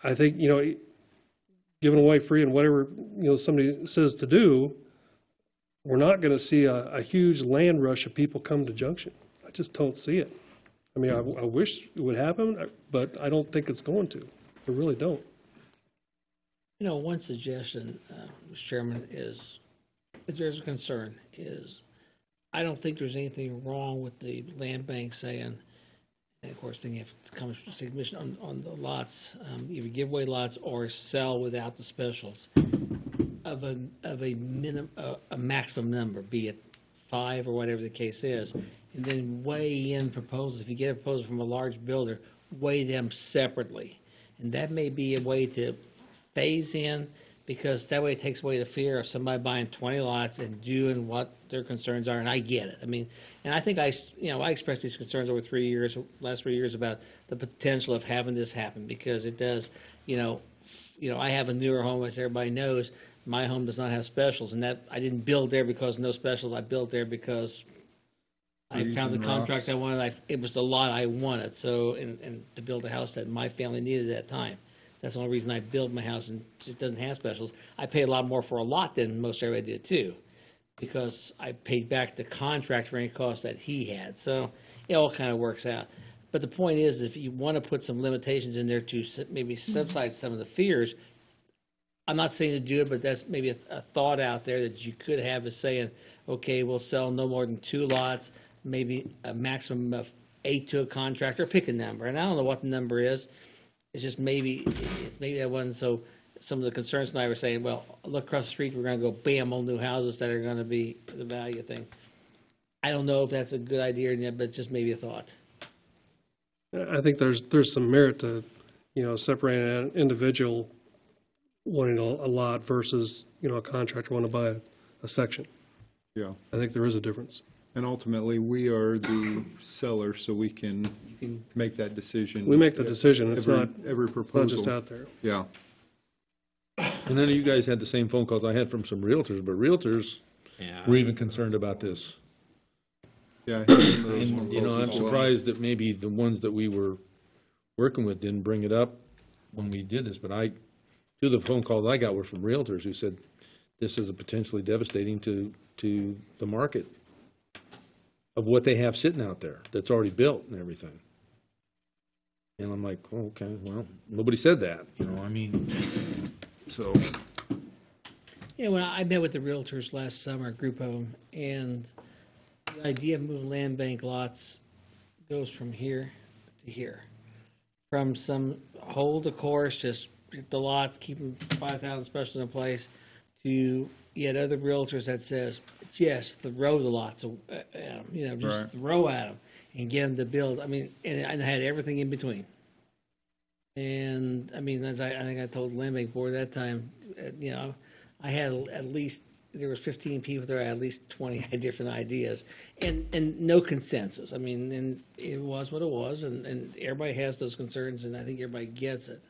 I think, giving away free and whatever, somebody says to do, we're not going to see a huge land rush of people come to Junction. I just don't see it. I mean, I wish it would happen, but I don't think it's going to. I really don't. One suggestion, Mr. Chairman, is, if there's a concern, is I don't think there's anything wrong with the land bank saying, and of course, then you have to come to submission on the lots, either give away lots or sell without the specials of a maximum number, be it 5 or whatever the case is, and then weigh in proposals. If you get a proposal from a large builder, weigh them separately, and that may be a way to phase in, because that way it takes away the fear of somebody buying 20 lots and doing what their concerns are, and I get it. I mean, and I think I expressed these concerns over last 3 years about the potential of having this happen, because it does, I have a newer home, as everybody knows. My home does not have specials, and that I didn't build there because no specials. I built there because I found the contract I wanted. It was the lot I wanted, so and to build a house that my family needed at that time. That's the only reason I built my house, and it doesn't have specials. I paid a lot more for a lot than most everybody did too, because I paid back the contract for any costs that he had. So it all kind of works out. But the point is, if you want to put some limitations in there to maybe subside some of the fears, I'm not saying to do it, but that's maybe a thought out there that you could have, is saying, okay, we'll sell no more than 2 lots, maybe a maximum of 8 to a contractor, pick a number. And I don't know what the number is. It's just maybe that one. So some of the concerns tonight were saying, well, look across the street, we're going to go bam, all new houses that are going to be the value thing. I don't know if that's a good idea or not, but it's just maybe a thought. I think there's some merit to, separating an individual wanting a lot versus, a contractor wanting to buy a section. Yeah. I think there is a difference. And ultimately, we are the seller, so we can make that decision. We make the decision. It's not every proposal. It's not just out there. Yeah. And none of you guys had the same phone calls I had from some realtors, but realtors were even concerned about this. Yeah. And, I'm surprised that maybe the ones that we were working with didn't bring it up when we did this, but 2 of the phone calls I got were from realtors who said this is potentially devastating to the market of what they have sitting out there that's already built and everything. And I'm like, oh, okay, well, nobody said that, so. When I met with the realtors last summer, a group of them, and the idea of moving land bank lots goes from here to here. From some hold the course, just get the lots, keep them 5,000 specials in place, to yet other realtors that says, just throw the lots, just right. throw at them and get them to build. I mean, and I had everything in between. And, I mean, I think I told the Land Bank Board that time, you know, I had at least, there was 15 people there, I had at least 20 different ideas, and no consensus. I mean, and it was what it was, and everybody has those concerns, and I think everybody gets it.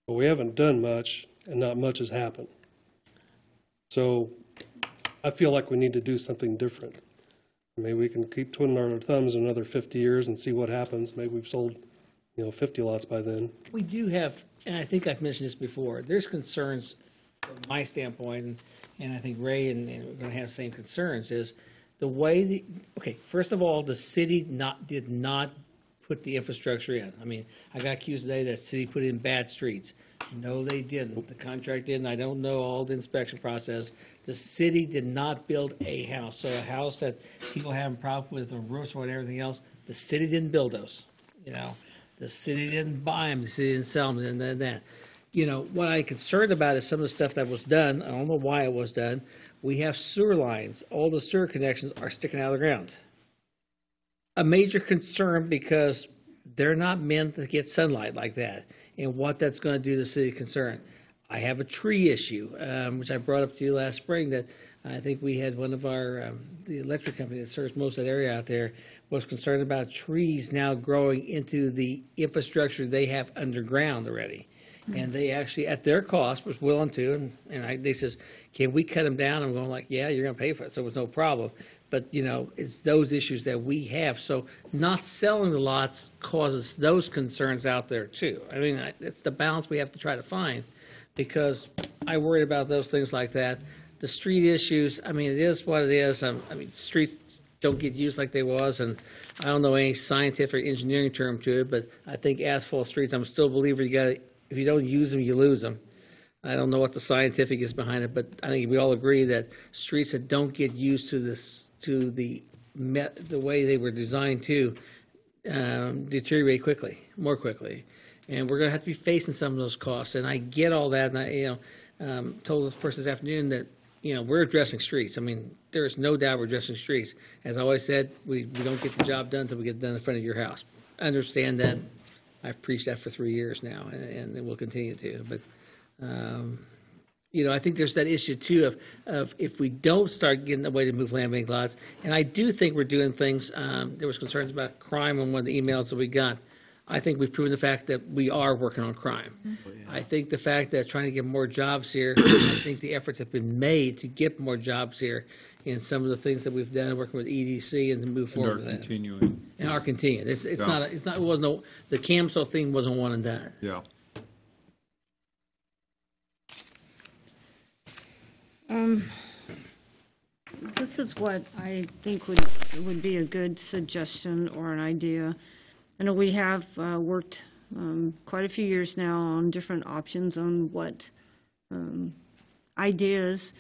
But we haven't done much, and not much has happened. So I feel like we need to do something different. Maybe we can keep twiddling our thumbs another 50 years and see what happens. Maybe we've sold, 50 lots by then. We do have, and I think I've mentioned this before, there's concerns from my standpoint, and I think Ray and we're going to have the same concerns, is the way, okay, first of all, the city did not put the infrastructure in. I mean, I got accused today that the city put in bad streets. No, they didn't. The contract didn't. I don't know all the inspection process. The city did not build a house. So a house that people having problems with, or roofs or everything else, the city didn't build those. The city didn't buy them. The city didn't sell them. And then that. What I'm concerned about is some of the stuff that was done. I don't know why it was done. We have sewer lines. All the sewer connections are sticking out of the ground. A major concern because they're not meant to get sunlight like that, and what that's going to do to the city concern. I have a tree issue, which I brought up to you last spring, that I think we had one of our, the electric company that serves most of that area out there, was concerned about trees now growing into the infrastructure they have underground already. And they actually, at their cost, was willing to, they says, can we cut them down? I'm going like, yeah, you're going to pay for it, so it was no problem. But, it's those issues that we have. So not selling the lots causes those concerns out there too. I mean, it's the balance we have to try to find, because I worry about those things like that. The street issues, I mean, it is what it is. I mean, streets don't get used like they was, and I don't know any scientific engineering term to it, but I think asphalt streets, I'm still a believer if you don't use them, you lose them. I don't know what the scientific is behind it, but I think we all agree that streets that don't get used to the way they were designed to deteriorate more quickly. And we're going to have to be facing some of those costs. And I get all that. And I told this person this afternoon that, we're addressing streets. I mean, there is no doubt we're addressing streets. As I always said, we don't get the job done until we get it done in front of your house. I understand that. I've preached that for 3 years now, and we'll continue to. But, I think there's that issue, too, of if we don't start getting a way to move land bank lots, and I do think we're doing things, there was concerns about crime on one of the emails that we got. I think we've proven the fact that we are working on crime. Mm-hmm. I think the fact that trying to get more jobs here, I think the efforts have been made to get more jobs here in some of the things that we've done, working with EDC and to move forward with that. And are continuing. It wasn't the CAMSO thing wasn't one and done. Yeah. This is what I think would be a good suggestion or an idea. I know we have worked quite a few years now on different options on what ideas.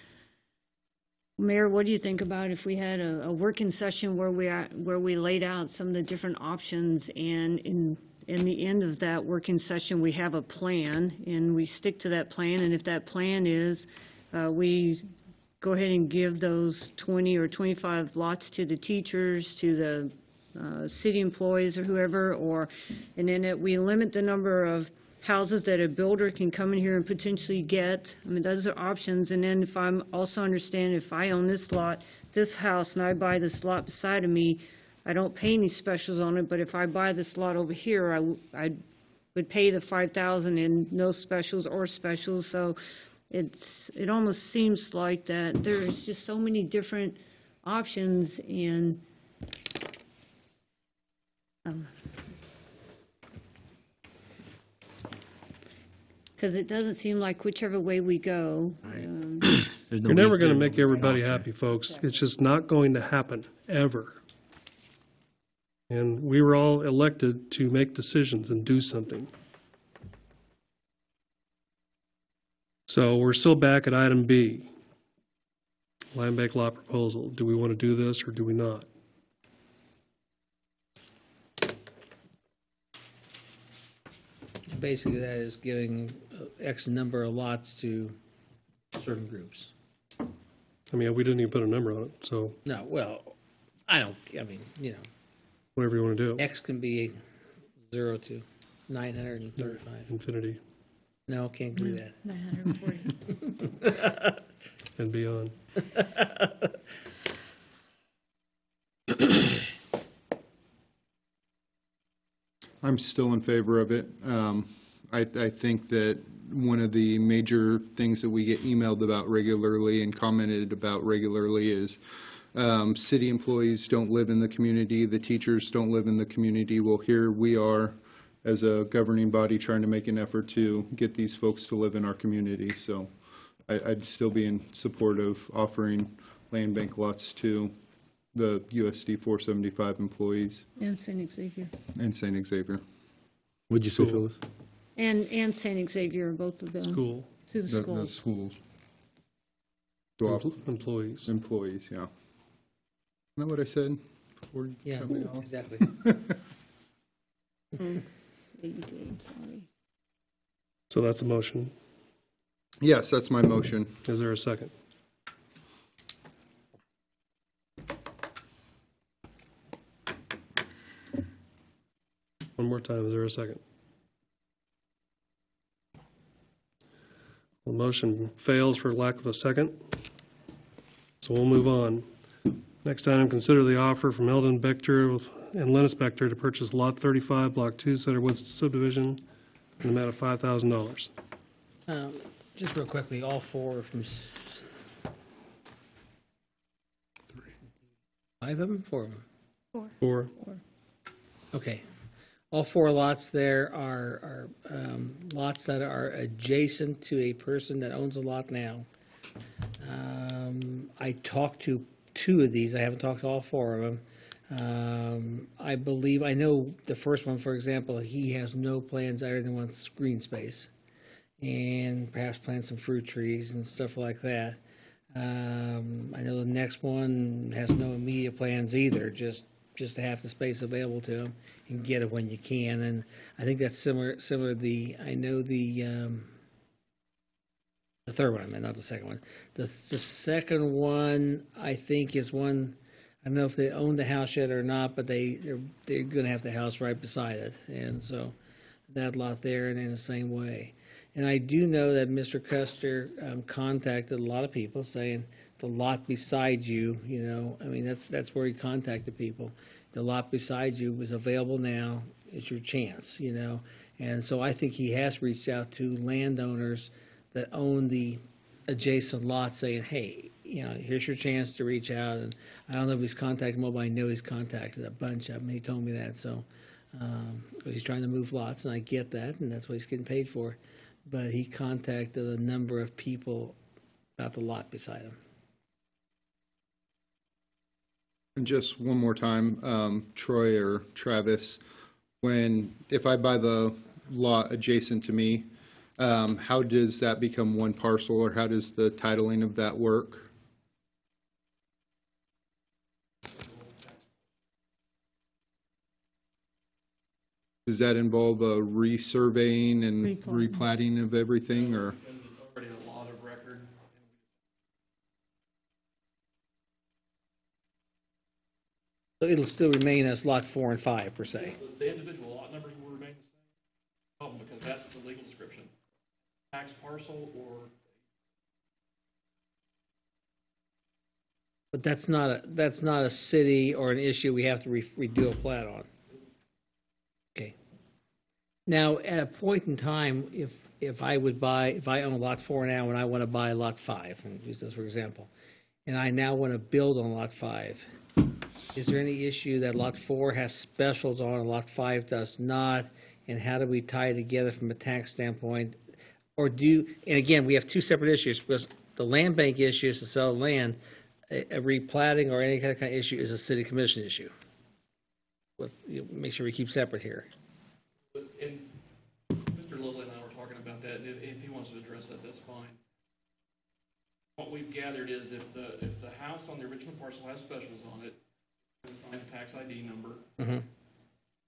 Mayor, what do you think about if we had a working session where we laid out some of the different options, and in the end of that working session we have a plan and we stick to that plan, and if that plan is we go ahead and give those 20 or 25 lots to the teachers, to the city employees or whoever, and then we limit the number of houses that a builder can come in here and potentially get. I mean, those are options. And then if I'm also understand, if I own this lot, this house, and I buy this lot beside of me, I don't pay any specials on it, but if I buy this lot over here, I would pay the $5,000 and no specials or specials. So it almost seems like that there is just so many different options, and because it doesn't seem like whichever way we go. You're never going to make everybody happy, folks. It's just not going to happen, ever. And we were all elected to make decisions and do something. So we're still back at item B, land bank lot proposal. Do we want to do this or do we not? Basically, that is giving X number of lots to certain groups. I mean, we didn't even put a number on it, so. No, well, whatever you want to do. X can be 0 to 935. infinity No, can't do that. 940. and beyond. I'm still in favor of it. I think that one of the major things that we get emailed about regularly and commented about regularly is city employees don't live in the community, the teachers don't live in the community. Well, here we are as a governing body trying to make an effort to get these folks to live in our community. So I'd still be in support of offering land bank lots to the USD 475 employees And St. Xavier. and St. Xavier. What'd you say, Phyllis? And St. Xavier, both of them. School. To the The schools. schools. To off- Employees. Employees, yeah. Isn't that what I said? Yeah, Cut me off? exactly. 88, sorry. So that's a motion. Yes, that's my motion. Is there a second? One more time, is there a second? The motion fails for lack of a second, so we'll move on. Next item, consider the offer from Eldon Bechter and Lennis Bechter to purchase Lot 35, Block 2, Cedar Woods subdivision, in the amount of $5,000. Just real quickly, all four from five of them, four of them. Four. Okay. All four lots there are lots that are adjacent to a person that owns a lot now. I talked to two of these. I haven't talked to all four of them. I believe, I know the first one, for example, he has no plans other than wants green space and perhaps plant some fruit trees and stuff like that. I know the next one has no immediate plans either, just to have the space available to them and get it when you can. And I think that's similar to I know the third one, I meant, not the second one. The second one, I think, is one, I don't know if they own the house yet or not, but they're going to have the house right beside it. And so that lot there, and in the same way. And I do know that Mr. Custer contacted a lot of people saying the lot beside you, you know, I mean, that's where he contacted people. The lot beside you is available now. It's your chance, you know. And so I think he has reached out to landowners that own the adjacent lot saying, hey, you know, here's your chance to reach out. And I don't know if he's contacted them, but I know he's contacted a bunch of them. He told me that. So, because he's trying to move lots, and I get that, and that's what he's getting paid for. But he contacted a number of people about the lot beside him. And just one more time, Troy or Travis, if I buy the lot adjacent to me, how does that become one parcel, or how does the titling of that work? Does that involve a resurveying and replatting of everything, or? Because it's already a lot of record. So it'll still remain as lot 4 and 5 per se. The individual lot numbers will remain the same, problem, because that's the legal description. Tax parcel or. But that's not a city or an issue we have to redo a plat on. Okay. Now, at a point in time, if I own lot 4 now and I want to buy lot 5, and use this for example, and I now want to build on lot 5, is there any issue that lot 4 has specials on and lot 5 does not? And how do we tie it together from a tax standpoint? And again, we have two separate issues, because the land bank issue is to sell land. A replatting or any kind of issue is a city commission issue. Make sure we keep separate here. And Mr. Lilly and I were talking about that, and if he wants to address that, that's fine. What we've gathered is if the house on the original parcel has specials on it, they assign a tax ID number. Mm-hmm.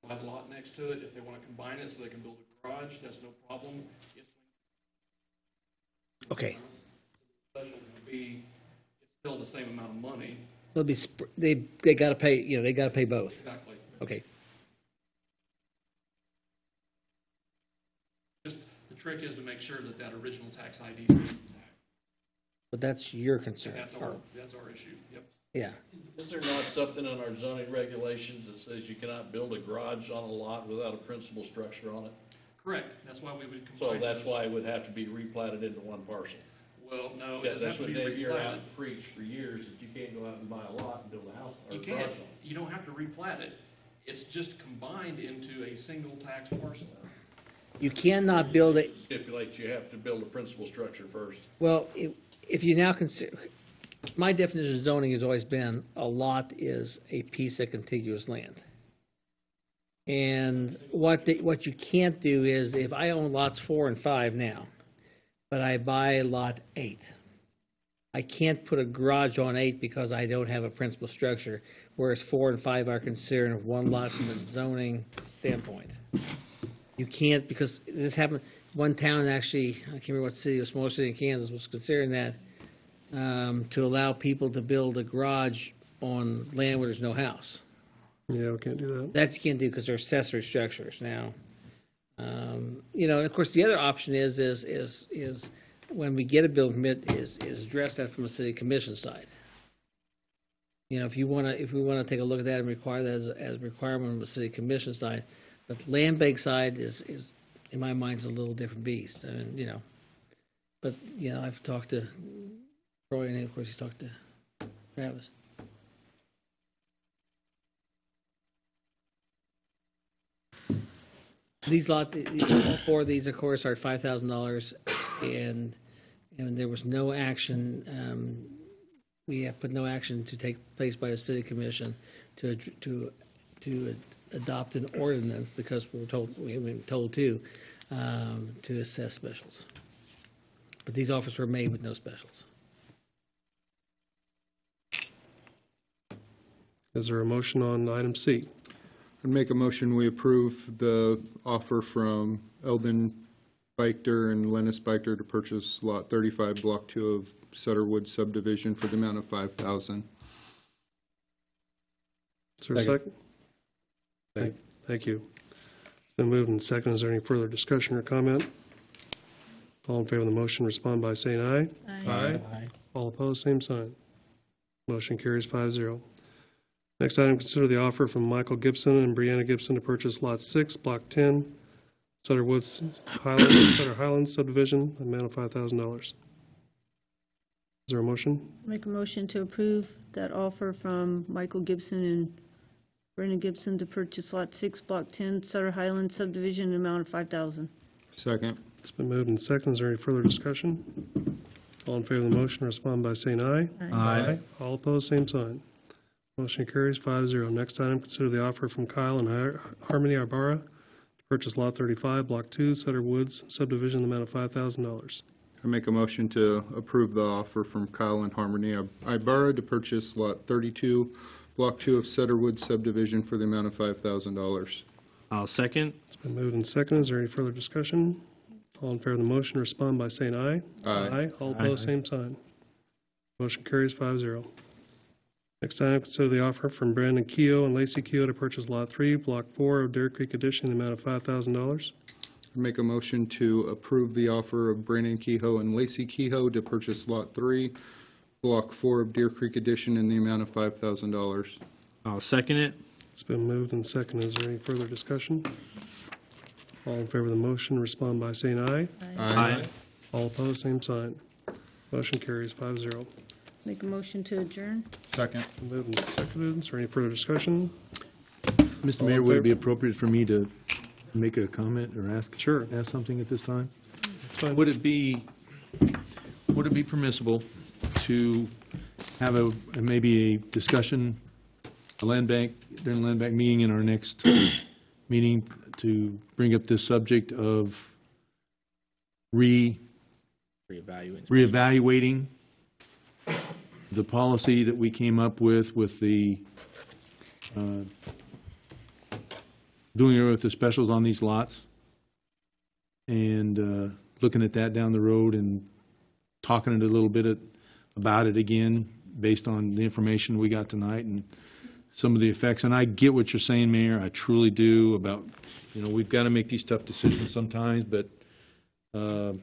Buy the lot next to it. If they want to combine it so they can build a garage, that's no problem. Okay. Special would be, it's still the same amount of money. They'll be they got to pay. They got to pay both. Exactly. Okay. trick is to make sure that that original tax ID is intact. But that's your concern. That's our issue, yep. Yeah. Is there not something in our zoning regulations that says you cannot build a garage on a lot without a principal structure on it? Correct, that's why we would So combine that's those. why it would have to be replatted into one parcel. Well, no, it doesn't have That's to what be Dave, you're out replatted. and preach for years, that you can't go out and buy a lot and build a house or You a garage can't, on it. you don't have to replat it. It's just combined into a single tax parcel. You cannot build it, Stipulate you have to build a principal structure first. well, if you now consider, my definition of zoning has always been a lot is a piece of contiguous land. And what you can't do is, if I own lots 4 and 5 now, but I buy lot 8, I can't put a garage on 8 because I don't have a principal structure, whereas 4 and 5 are considered one lot from a zoning standpoint. You can't, because this happened, one town actually, I can't remember what city, a small city in Kansas, was considering that to allow people to build a garage on land where there's no house. Yeah, we can't do that. That you can't do because they're accessory structures now. You know, of course, the other option is when we get a building permit, is address that from a city commission side. You know, if we want to take a look at that and require that as a requirement on the city commission side, but the land bank side is in my mind is a little different beast. I mean, you know, but you know, I've talked to Roy, and of course he's talked to Travis. These lots, all 4 of these, of course, are $5,000, and there was no action. We have put no action to take place by the city commission to adopt an ordinance because we have been told to assess specials. But these offers were made with no specials. Is there a motion on item C? I'd make a motion, we approve the offer from Eldon Beichter and Lennis Beichter to purchase Lot 35, Block 2 of Sutterwood subdivision for the amount of $5,000. Is there a second? Thank you. It's been moved and seconded. Is there any further discussion or comment? All in favor of the motion, respond by saying aye. Aye. Aye. All opposed, same sign. Motion carries 5-0. Next item, consider the offer from Michael Gibson and Brianna Gibson to purchase Lot 6, Block 10, Sutter Highlands subdivision, amount of $5,000. Is there a motion? Make a motion to approve that offer from Michael Gibson and Brenda Gibson to purchase Lot 6, Block 10, Sutter Highlands subdivision, an amount of $5,000. Second. It's been moved and seconded. Is there any further discussion? All in favor of the motion, respond by saying aye. Aye. All opposed, same sign. Motion carries 5-0. Next item, consider the offer from Kyle and Harmony Ibarra to purchase Lot 35, Block 2, Sutter Woods subdivision, the amount of $5,000. I make a motion to approve the offer from Kyle and Harmony Ibarra to purchase Lot 32, Block 2 of Sutterwood subdivision for the amount of $5,000. I'll second. It's been moved and seconded. Is there any further discussion? All in favor of the motion, respond by saying aye. Aye. All opposed, same sign. Motion carries 5-0. Next item, consider the offer from Brandon Keogh and Lacey Keogh to purchase Lot 3, Block 4 of Deer Creek Addition, the amount of $5,000. I make a motion to approve the offer of Brandon Kehoe and Lacey Kehoe to purchase Lot 3, Block 4 of Deer Creek Addition in the amount of $5,000. I'll second it. It's been moved and seconded. Is there any further discussion? All in favor of the motion, respond by saying aye. Aye. All opposed, same sign. Motion carries 5-0. Make a motion to adjourn. Second. Moved and seconded. Is there any further discussion? Mr. Mayor, would it be appropriate for me to make a comment or ask something at this time? That's fine. Would it be permissible to have maybe a discussion, during the land bank meeting in our next meeting to bring up this subject of reevaluating the policy that we came up with the doing it with the specials on these lots, and looking at that down the road and talking a little bit about it again based on the information we got tonight and some of the effects. And I get what you're saying, Mayor, I truly do, about, we've got to make these tough decisions sometimes, but There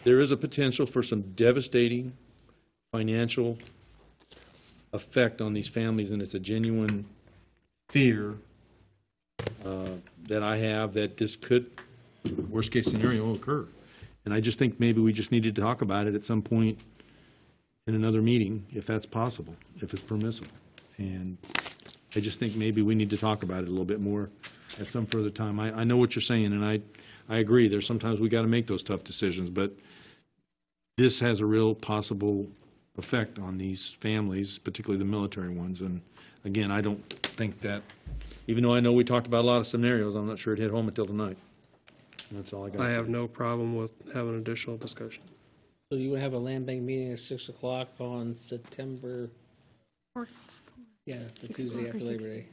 is a potential for some devastating financial effect on these families, and it's a genuine fear that I have that this could, worst-case scenario, occur. And I just think maybe we just need to talk about it at some point in another meeting, if that's possible, if it's permissible. And I just think maybe we need to talk about it a little bit more at some further time. I know what you're saying, and I agree. There's sometimes we got to make those tough decisions, but this has a real possible effect on these families, particularly the military ones. And again, I don't think that, even though I know we talked about a lot of scenarios, I'm not sure it hit home until tonight. And that's all I got to say. I have no problem with having additional discussion. So you have a land bank meeting at 6 o'clock on September, yeah, the Tuesday after Labor Day.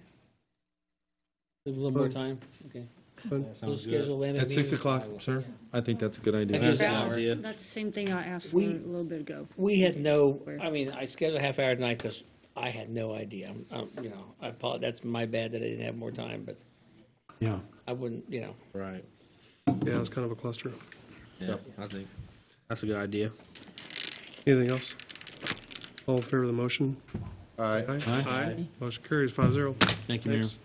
A little more time, okay. We'll schedule a land bank At 6 meeting. o'clock, sir? I think that's a good idea. That's an hour. That's the same thing I asked for a little bit ago. We had no, I mean, I scheduled a half hour tonight because I had no idea. You know, I apologize, that's my bad that I didn't have more time, but Yeah. I wouldn't, you know. Right. Yeah, it's kind of a cluster. Yeah, I think that's a good idea. Anything else? All in favor of the motion? Aye. Aye. Motion carries 5-0. Thank you, Mayor. Thanks.